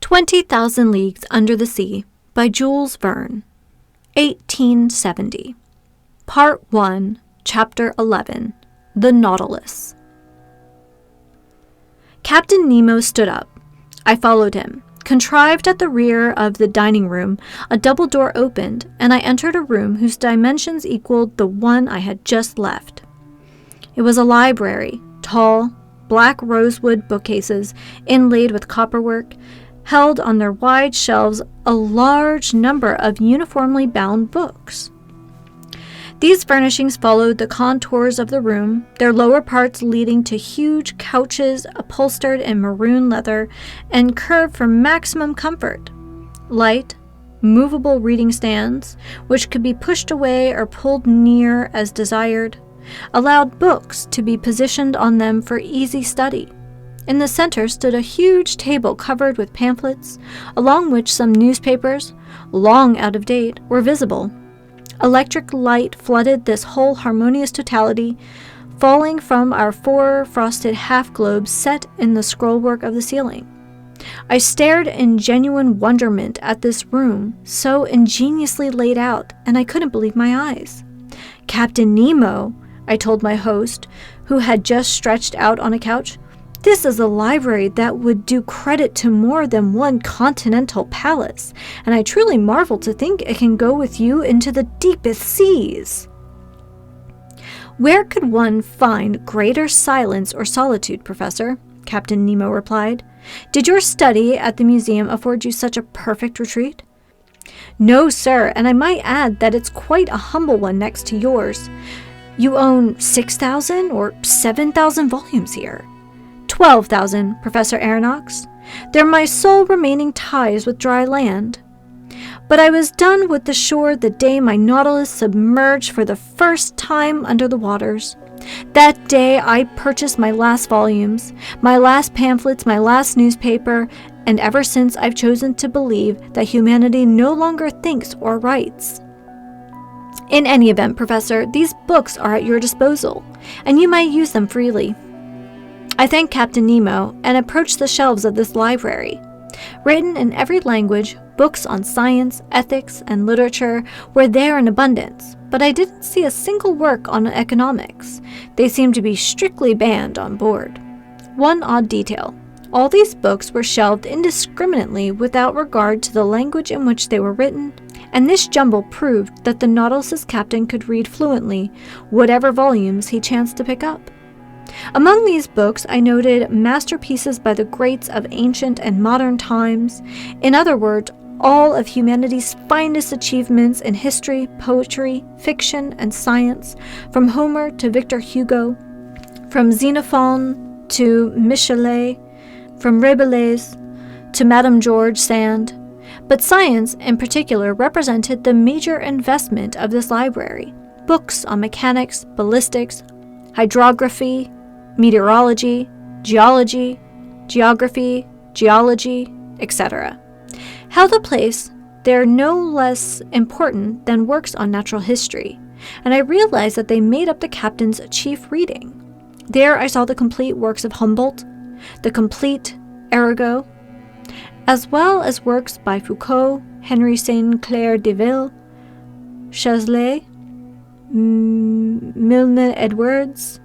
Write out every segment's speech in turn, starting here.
20,000 Leagues Under the Sea by Jules Verne, 1870. Part 1, Chapter 11, The Nautilus. Captain Nemo stood up. I followed him. Contrived at the rear of the dining room, a double door opened, and I entered a room whose dimensions equaled the one I had just left. It was a library, tall, black rosewood bookcases inlaid with copperwork, held on their wide shelves a large number of uniformly bound books. These furnishings followed the contours of the room, their lower parts leading to huge couches upholstered in maroon leather and curved for maximum comfort. Light, movable reading stands, which could be pushed away or pulled near as desired, allowed books to be positioned on them for easy study. In the center stood a huge table covered with pamphlets, along which some newspapers, long out of date, were visible. Electric light flooded this whole harmonious totality, falling from our four frosted half-globes set in the scrollwork of the ceiling. I stared in genuine wonderment at this room, so ingeniously laid out, and I couldn't believe my eyes. "Captain Nemo," I told my host, who had just stretched out on a couch, "this is a library that would do credit to more than one continental palace, and I truly marvel to think it can go with you into the deepest seas." "Where could one find greater silence or solitude, Professor?" Captain Nemo replied. "Did your study at the museum afford you such a perfect retreat?" "No, sir, and I might add that it's quite a humble one next to yours. You own 6,000 or 7,000 volumes here." 12,000, Professor Aronnax. They're my sole remaining ties with dry land. But I was done with the shore the day my Nautilus submerged for the first time under the waters. That day I purchased my last volumes, my last pamphlets, my last newspaper, and ever since I've chosen to believe that humanity no longer thinks or writes. In any event, Professor, these books are at your disposal, and you might use them freely. I thanked Captain Nemo and approached the shelves of this library. Written in every language, books on science, ethics, and literature were there in abundance, but I didn't see a single work on economics. They seemed to be strictly banned on board. One odd detail: all these books were shelved indiscriminately without regard to the language in which they were written, and this jumble proved that the Nautilus's captain could read fluently whatever volumes he chanced to pick up. Among these books, I noted masterpieces by the greats of ancient and modern times. In other words, all of humanity's finest achievements in history, poetry, fiction, and science, from Homer to Victor Hugo, from Xenophon to Michelet, from Rabelais to Madame George Sand. But science, in particular, represented the major investment of this library. Books on mechanics, ballistics, hydrography, meteorology, geology, geography, geology, etc. Held a place they're no less important than works on natural history, and I realized that they made up the captain's chief reading. There I saw the complete works of Humboldt, the complete Arago, as well as works by Foucault, Henry St. Clair Deville, Chazelet, Milne Edwards,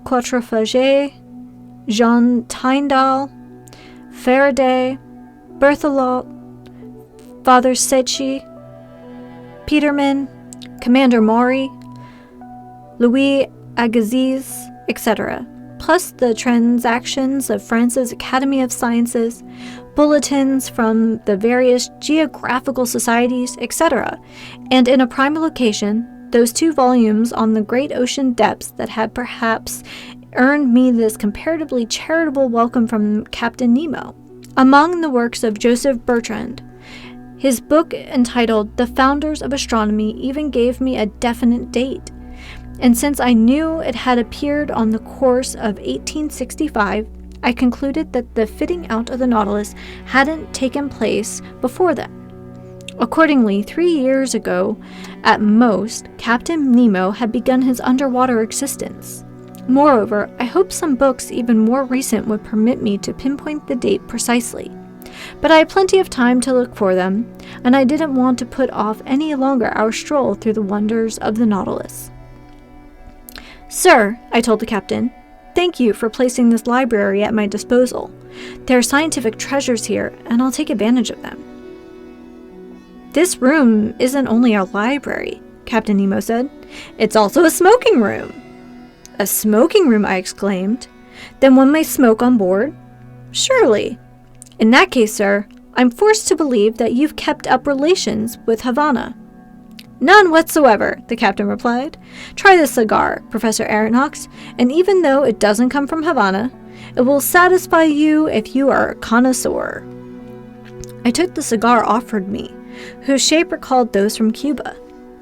Quatrefages, Jean Tyndall, Faraday, Berthelot, Father Secchi, Peterman, Commander Maury, Louis Agassiz, etc., plus the transactions of France's Academy of Sciences, bulletins from the various geographical societies, etc., and in a prime location, those 2 volumes on the great ocean depths that had perhaps earned me this comparatively charitable welcome from Captain Nemo. Among the works of Joseph Bertrand, his book entitled The Founders of Astronomy even gave me a definite date, and since I knew it had appeared on the course of 1865, I concluded that the fitting out of the Nautilus hadn't taken place before then. Accordingly, 3 years ago, at most, Captain Nemo had begun his underwater existence. Moreover, I hoped some books even more recent would permit me to pinpoint the date precisely. But I had plenty of time to look for them, and I didn't want to put off any longer our stroll through the wonders of the Nautilus. "Sir," I told the captain, "thank you for placing this library at my disposal. There are scientific treasures here, and I'll take advantage of them." "This room isn't only a library," Captain Nemo said. "It's also a smoking room." "A smoking room?" I exclaimed. "Then one may smoke on board?" "Surely." "In that case, sir, I'm forced to believe that you've kept up relations with Havana." "None whatsoever," the captain replied. "Try this cigar, Professor Aronnax, and even though it doesn't come from Havana, it will satisfy you if you are a connoisseur." I took the cigar offered me, whose shape recalled those from Cuba,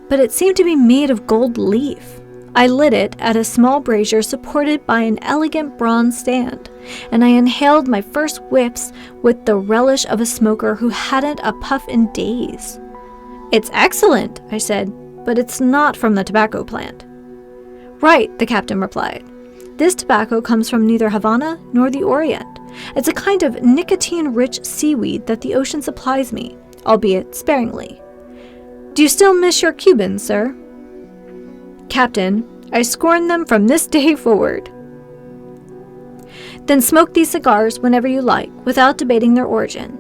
but it seemed to be made of gold leaf. I lit it at a small brazier supported by an elegant bronze stand, and I inhaled my first whiffs with the relish of a smoker who hadn't a puff in days. "It's excellent," I said, "but it's not from the tobacco plant." "Right," the captain replied. "This tobacco comes from neither Havana nor the Orient. It's a kind of nicotine-rich seaweed that the ocean supplies me, albeit sparingly. Do you still miss your Cubans, sir?" "Captain, I scorn them from this day forward." "Then smoke these cigars whenever you like, without debating their origin.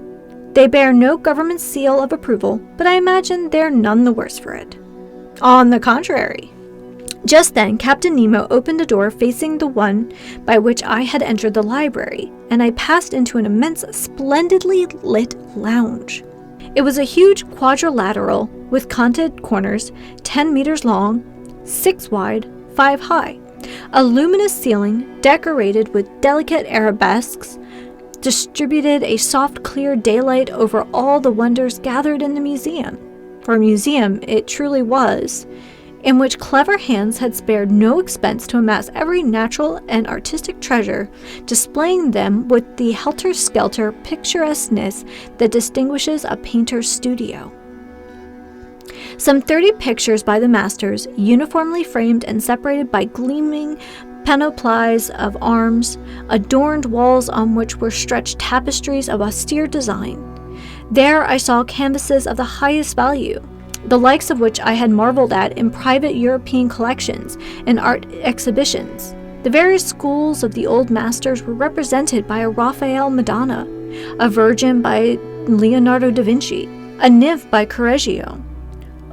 They bear no government seal of approval, but I imagine they're none the worse for it." "On the contrary." Just then, Captain Nemo opened a door facing the one by which I had entered the library, and I passed into an immense, splendidly lit lounge. It was a huge quadrilateral with canted corners, 10 meters long, 6 wide, 5 high. A luminous ceiling, decorated with delicate arabesques, distributed a soft, clear daylight over all the wonders gathered in the museum. For a museum it truly was, in which clever hands had spared no expense to amass every natural and artistic treasure, displaying them with the helter-skelter picturesqueness that distinguishes a painter's studio. Some 30 pictures by the masters, uniformly framed and separated by gleaming panoplies of arms, adorned walls on which were stretched tapestries of austere design. There I saw canvases of the highest value, the likes of which I had marveled at in private European collections and art exhibitions. The various schools of the old masters were represented by a Raphael Madonna, a Virgin by Leonardo da Vinci, a nymph by Correggio,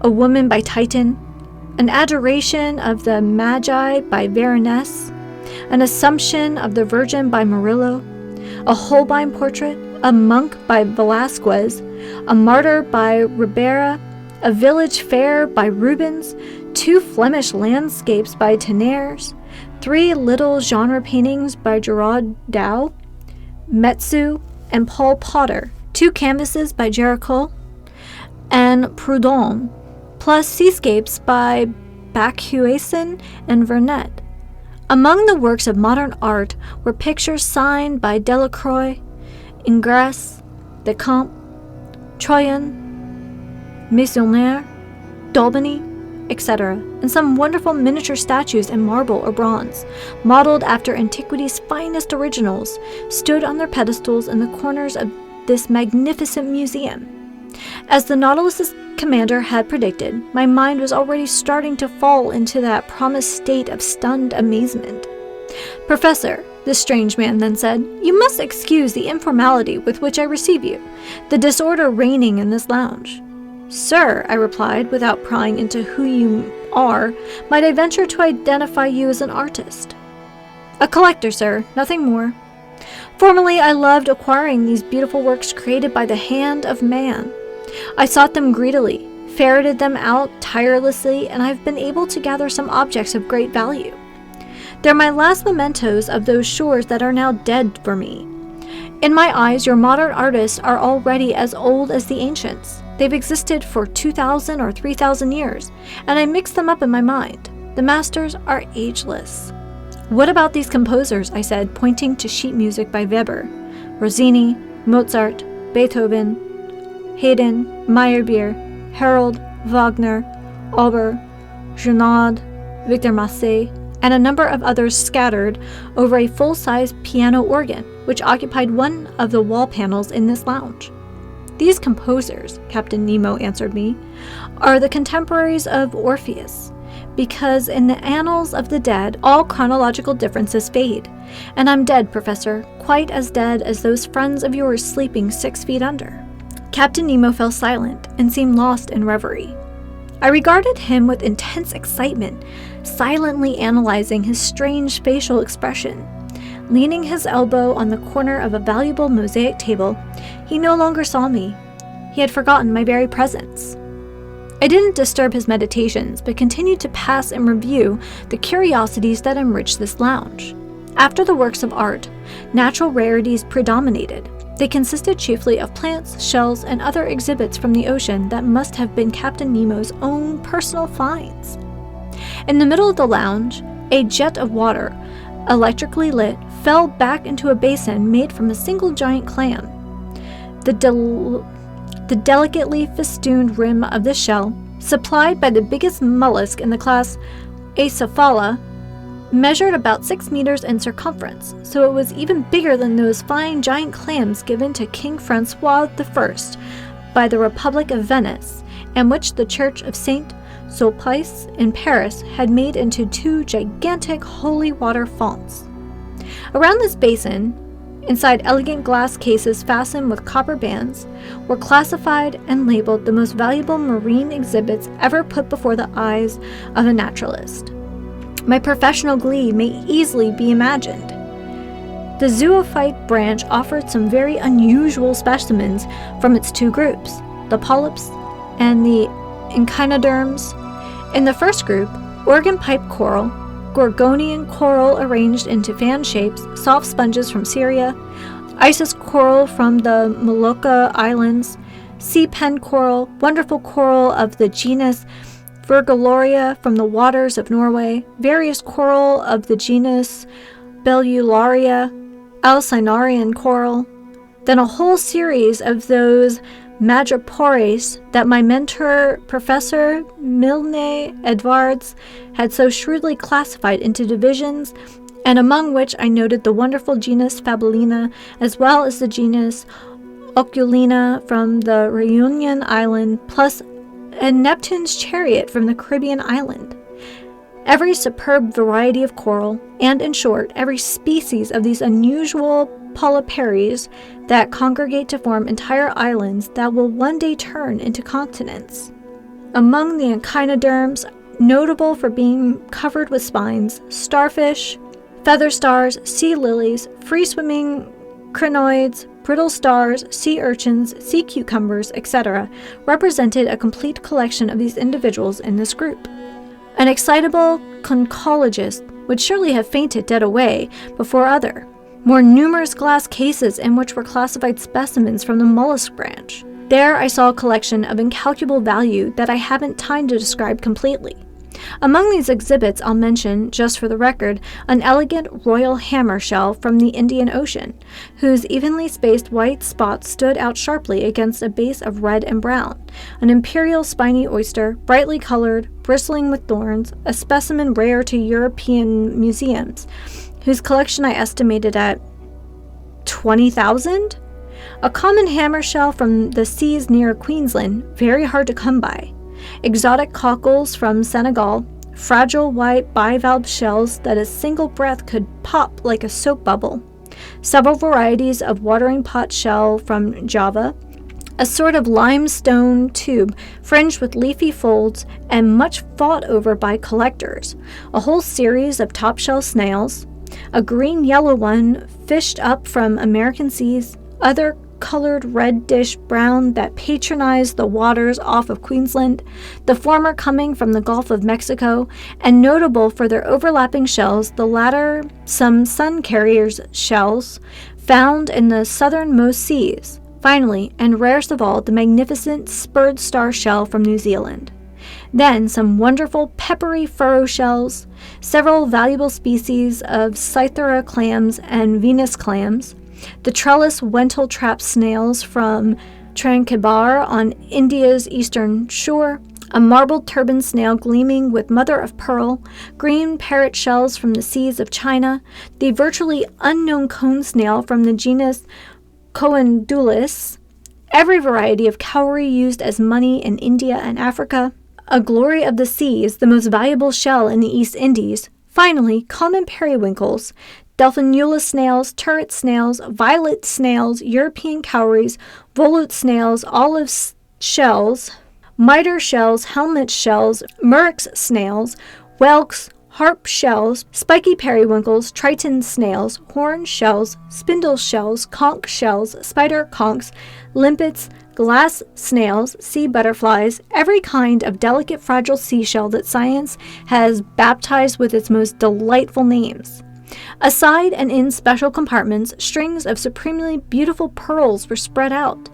a woman by Titan, an Adoration of the Magi by Veronese, an Assumption of the Virgin by Murillo, a Holbein portrait, a monk by Velasquez, a martyr by Ribera, a village fair by Rubens, 2 Flemish landscapes by Teniers, 3 little genre paintings by Gerard Dow, Metsu, and Paul Potter, 2 canvases by Géricault and Proudhon, plus seascapes by Bacuasin and Vernet. Among the works of modern art were pictures signed by Delacroix, Ingres, Decamps, Troyon, Meissonier, D'Aubigny, etc., and some wonderful miniature statues in marble or bronze, modeled after antiquity's finest originals, stood on their pedestals in the corners of this magnificent museum. As the Nautilus's commander had predicted, my mind was already starting to fall into that promised state of stunned amazement. "Professor," the strange man then said, "you must excuse the informality with which I receive you, the disorder reigning in this lounge." "Sir," I replied, without prying into who you are, "might I venture to identify you as an artist?" "A collector, sir, nothing more. Formerly I loved acquiring these beautiful works created by the hand of man. I sought them greedily, ferreted them out tirelessly, and I have been able to gather some objects of great value. They're my last mementos of those shores that are now dead for me. In my eyes, your modern artists are already as old as the ancients. They've existed for 2,000 or 3,000 years, and I mix them up in my mind. The masters are ageless." "What about these composers?" I said, pointing to sheet music by Weber, Rossini, Mozart, Beethoven, Haydn, Meyerbeer, Harold, Wagner, Auber, Gounod, Victor Massé, and a number of others scattered over a full-size piano organ, which occupied one of the wall panels in this lounge. These composers, Captain Nemo answered me, are the contemporaries of Orpheus, because in the annals of the dead, all chronological differences fade. And I'm dead, Professor, quite as dead as those friends of yours sleeping 6 feet under. Captain Nemo fell silent and seemed lost in reverie. I regarded him with intense excitement, silently analyzing his strange facial expression. Leaning his elbow on the corner of a valuable mosaic table, he no longer saw me. He had forgotten my very presence. I didn't disturb his meditations, but continued to pass and review the curiosities that enriched this lounge. After the works of art, natural rarities predominated. They consisted chiefly of plants, shells, and other exhibits from the ocean that must have been Captain Nemo's own personal finds. In the middle of the lounge, a jet of water, electrically lit, fell back into a basin made from a single giant clam. The delicately festooned rim of the shell, supplied by the biggest mollusk in the class Acephala, measured about 6 meters in circumference, so it was even bigger than those fine giant clams given to King Francois I by the Republic of Venice, and which the Church of Saint Sulpice in Paris had made into 2 gigantic holy water fonts. Around this basin, inside elegant glass cases fastened with copper bands, were classified and labeled the most valuable marine exhibits ever put before the eyes of a naturalist. My professional glee may easily be imagined. The zoophyte branch offered some very unusual specimens from its 2 groups, the polyps and the echinoderms. In the first group, organ pipe coral, Gorgonian coral arranged into fan shapes, soft sponges from Syria, Isis coral from the Molucca Islands, sea pen coral, wonderful coral of the genus Virgularia from the waters of Norway, various coral of the genus Bellularia, Alcinarian coral, then a whole series of those madrepores that my mentor, Professor Milne Edwards, had so shrewdly classified into divisions, and among which I noted the wonderful genus Fabulina, as well as the genus Oculina from the Reunion Island, plus a Neptune's chariot from the Caribbean island. Every superb variety of coral, and in short, every species of these unusual polyparies that congregate to form entire islands that will one day turn into continents. Among the echinoderms, notable for being covered with spines, starfish, feather stars, sea lilies, free-swimming crinoids, brittle stars, sea urchins, sea cucumbers, etc., represented a complete collection of these individuals in this group. An excitable conchologist would surely have fainted dead away before other, more numerous glass cases in which were classified specimens from the mollusk branch. There I saw a collection of incalculable value that I haven't time to describe completely. Among these exhibits, I'll mention, just for the record, an elegant royal hammer shell from the Indian Ocean, whose evenly spaced white spots stood out sharply against a base of red and brown, an imperial spiny oyster, brightly colored, bristling with thorns, a specimen rare to European museums, whose collection I estimated at 20,000? A common hammer shell from the seas near Queensland, very hard to come by. Exotic cockles from Senegal, fragile white bivalve shells that a single breath could pop like a soap bubble, several varieties of watering pot shell from Java, a sort of limestone tube fringed with leafy folds and much fought over by collectors, a whole series of top-shell snails, a green-yellow one fished up from American seas, other colored reddish brown that patronized the waters off of Queensland, the former coming from the Gulf of Mexico, and notable for their overlapping shells, the latter some sun carriers shells found in the southernmost seas. Finally, and rarest of all, the magnificent spurred star shell from New Zealand. Then some wonderful peppery furrow shells, several valuable species of Cythera clams and Venus clams, the trellis wentle-trap snails from Tranquebar on India's eastern shore, a marbled turban snail gleaming with mother of pearl, green parrot shells from the seas of China, the virtually unknown cone snail from the genus Coendulis, every variety of cowrie used as money in India and Africa, a glory of the seas, the most valuable shell in the East Indies, finally, common periwinkles, delphinula snails, turret snails, violet snails, European cowries, volute snails, olive shells, miter shells, helmet shells, murex snails, whelks, harp shells, spiky periwinkles, triton snails, horn shells, spindle shells, conch shells, spider conchs, limpets, glass snails, sea butterflies, every kind of delicate fragile seashell that science has baptized with its most delightful names. Aside and in special compartments, strings of supremely beautiful pearls were spread out,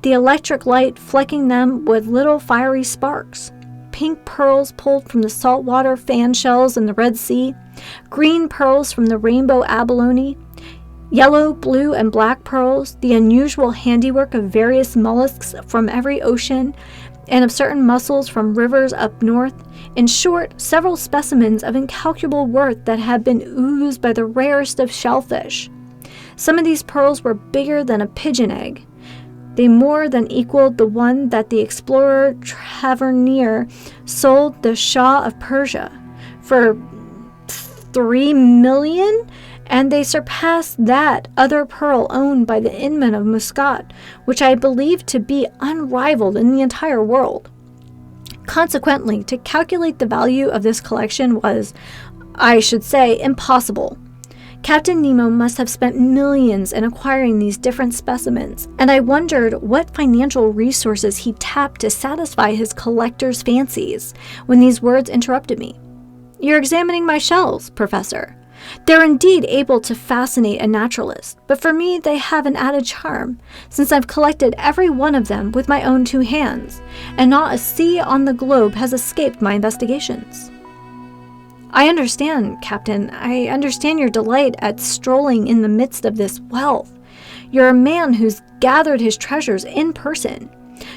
the electric light flecking them with little fiery sparks. Pink pearls pulled from the saltwater fan shells in the Red Sea, green pearls from the rainbow abalone, yellow, blue, and black pearls, the unusual handiwork of various mollusks from every ocean, and of certain mussels from rivers up north. In short, several specimens of incalculable worth that had been oozed by the rarest of shellfish. Some of these pearls were bigger than a pigeon egg. They more than equaled the one that the explorer Tavernier sold the Shah of Persia for 3 million, and they surpassed that other pearl owned by the Inman of Muscat, which I believe to be unrivaled in the entire world. Consequently, to calculate the value of this collection was, I should say, impossible. Captain Nemo must have spent millions in acquiring these different specimens, and I wondered what financial resources he tapped to satisfy his collector's fancies when these words interrupted me. "You're examining my shells, Professor. They're indeed able to fascinate a naturalist, but for me they have an added charm, since I've collected every one of them with my own 2 hands, and not a sea on the globe has escaped my investigations." "I understand, Captain. I understand your delight at strolling in the midst of this wealth. You're a man who's gathered his treasures in person.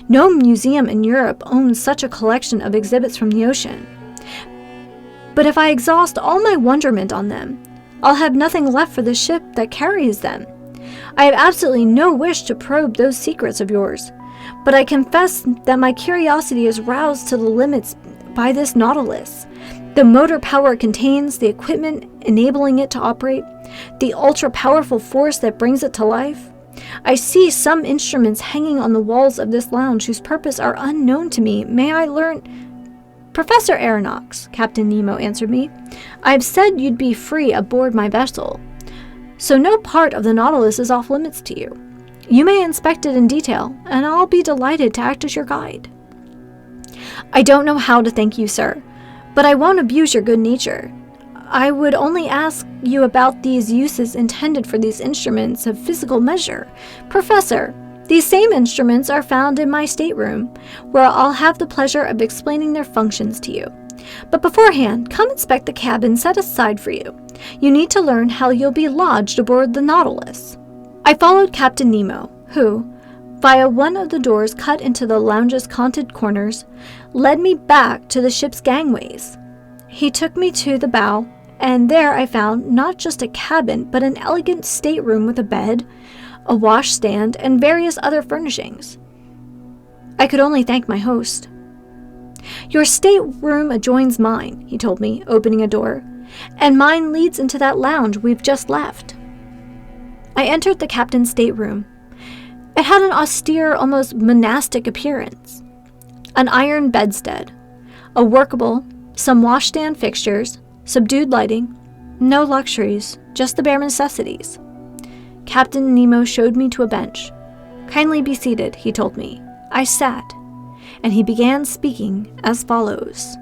No museum in Europe owns such a collection of exhibits from the ocean. But if I exhaust all my wonderment on them, I'll have nothing left for the ship that carries them. I have absolutely no wish to probe those secrets of yours, but I confess that my curiosity is roused to the limits by this Nautilus. The motor power it contains, the equipment enabling it to operate, the ultra-powerful force that brings it to life. I see some instruments hanging on the walls of this lounge whose purpose are unknown to me. May I learn—" "Professor Aronnax," Captain Nemo answered me, "I've said you'd be free aboard my vessel, so no part of the Nautilus is off limits to you. You may inspect it in detail, and I'll be delighted to act as your guide." "I don't know how to thank you, sir, but I won't abuse your good nature. I would only ask you about these uses intended for these instruments of physical measure. Professor, these same instruments are found in my stateroom, where I'll have the pleasure of explaining their functions to you. But beforehand, come inspect the cabin set aside for you. You need to learn how you'll be lodged aboard the Nautilus." I followed Captain Nemo, who, via one of the doors cut into the lounge's canted corners, led me back to the ship's gangways. He took me to the bow, and there I found not just a cabin, but an elegant stateroom with a bed, a washstand, and various other furnishings. I could only thank my host. "Your stateroom adjoins mine," he told me, opening a door, "and mine leads into that lounge we've just left." I entered the captain's stateroom. It had an austere, almost monastic appearance. An iron bedstead, a workable, some washstand fixtures, subdued lighting, no luxuries, just the bare necessities. Captain Nemo showed me to a bench. "Kindly be seated," he told me. I sat, and he began speaking as follows.